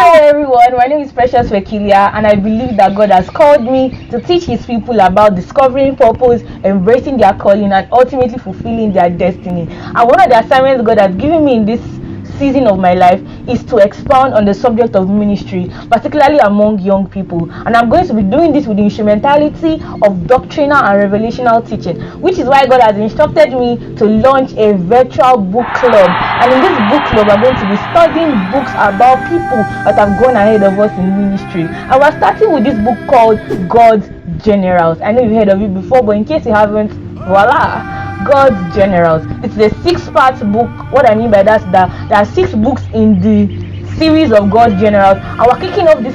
Hello everyone, my name is Precious Wekilia and I believe that God has called me to teach his people about discovering purpose, embracing their calling and ultimately fulfilling their destiny. And one of the assignments God has given me in this season of my life is to expound on the subject of ministry, particularly among young people. And I'm going to be doing this with the instrumentality of doctrinal and revelational teaching, which is why God has instructed me to launch a virtual book club. And in this book club, I'm going to be studying books about people that have gone ahead of us in ministry. And we're starting with this book called God's Generals. I know you've heard of it before, but in case you haven't, voila, God's Generals. It's a 6-part book. What I mean by that is that there are 6 books in the series of God's Generals, and we're kicking off this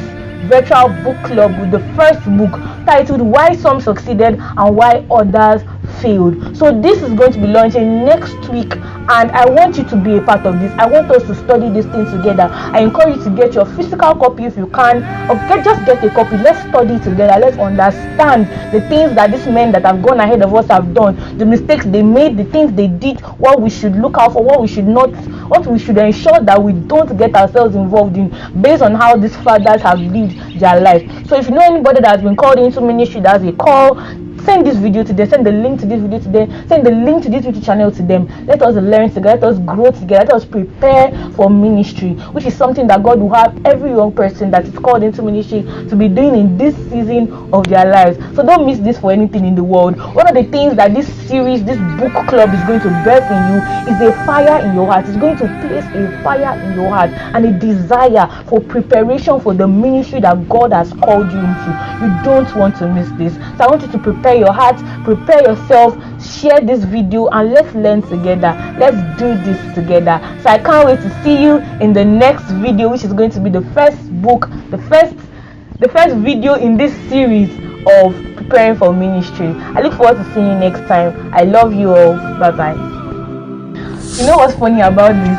virtual book club with the first book titled Why Some Succeeded and Why Others Failed. So this is going to be launching next week, and I want you to be a part of this. I want us to study this thing together. I encourage you to get your physical copy if you can, or just get a copy. Let's study together. Let's understand the things that these men that have gone ahead of us have done, the mistakes they made, the things they did, what we should look out for, what we should not, what we should ensure that we don't get ourselves involved in, based on how these fathers have lived their life. So if you know anybody that has been called into ministry, that has a call, send this video to them, send the link to this video to them, send the link to this YouTube channel to them. Let us learn together, let us grow together, let us prepare for ministry, which is something that God will have every young person that is called into ministry to be doing in this season of their lives. So don't miss this for anything in the world. One of the things that this series, this book club is going to birth in you is a fire in your heart. It's going to place a fire in your heart and a desire for preparation for the ministry that God has called you into. You don't want to miss this. So I want you to prepare your heart, prepare yourself, share this video, and let's learn together. Let's do this together. So I can't wait to see you in the next video, which is going to be the first book, the first video in this series of preparing for ministry. I look forward to seeing you next time. I love you all. Bye bye. You know what's funny about this?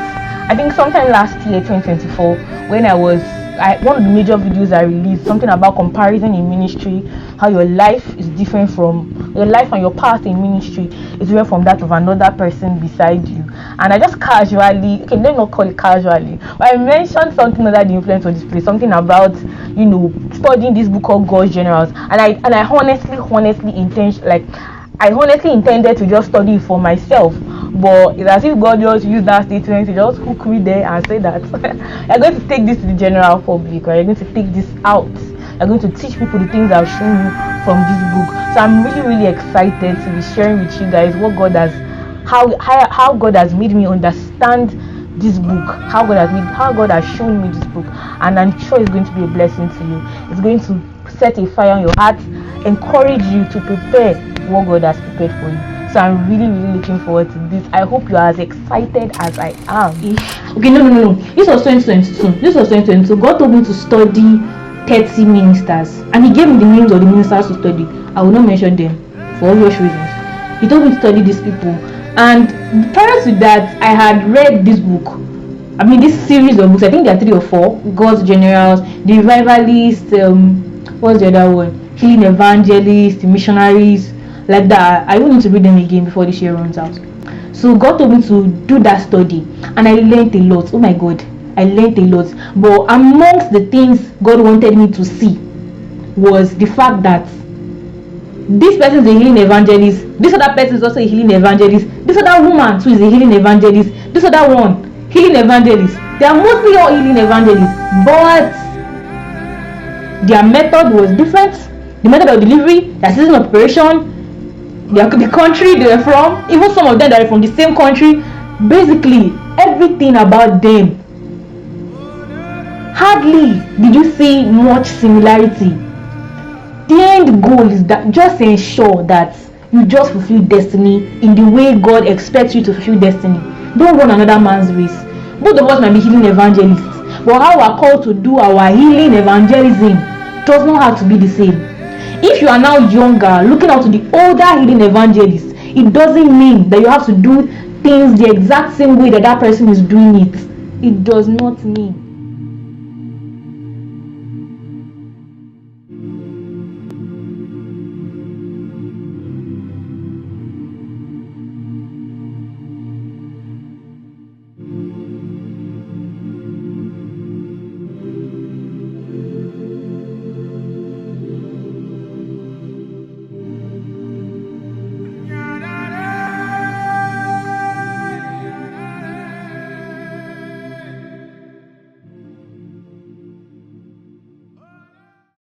I think sometime last year, 2024, when one of the major videos I released, something about comparison in ministry, how your life is different from your life and your path in ministry is different from that of another person beside you. And I just casually, okay, let me not call it casually, but I mentioned something under the influence of this place, something about, you know, studying this book called God's Generals. And I honestly intended to just study it for myself, but it's as if God just used that statement to just hook me there and say that you're going to take this to the general public, or you're going to take this out. You're going to teach people the things I've shown you from this book. So I'm really excited to be sharing with you guys what God has, how God has made me understand this book, how God has shown me this book, and I'm sure it's going to be a blessing to you. It's going to set a fire on your heart, encourage you to prepare what God has prepared for you. So I'm really looking forward to this. I hope you are as excited as I am. Okay, no. This was 2022. God told me to study 30 ministers, and he gave me the names of the ministers to study. I will not mention them for obvious reasons. He told me to study these people, and prior to that, I had read this book. I mean, this series of books. I think there are 3 or 4. God's Generals, The Revivalist, what's the other one? Healing Evangelists, The Missionaries, like that. I will need to read them again before this year runs out. So God told me to do that study, and I learned a lot. Oh my God, I learned a lot. But amongst the things God wanted me to see was the fact that this person is a healing evangelist, this other person is also a healing evangelist, this other woman too is a healing evangelist, this other one healing evangelist. They are mostly all healing evangelists, but their method was different. The method of delivery, their season of preparation, the country they were from, even some of them that are from the same country, basically everything about them, hardly did you see much similarity. The end goal is that just ensure that you just fulfill destiny in the way God expects you to fulfill destiny. Don't run another man's race. Both of us might be healing evangelists, but how we are called to do our healing evangelism does not have to be the same. If you are now younger, looking out to the older healing evangelists, it doesn't mean that you have to do things the exact same way that person is doing it. It does not mean.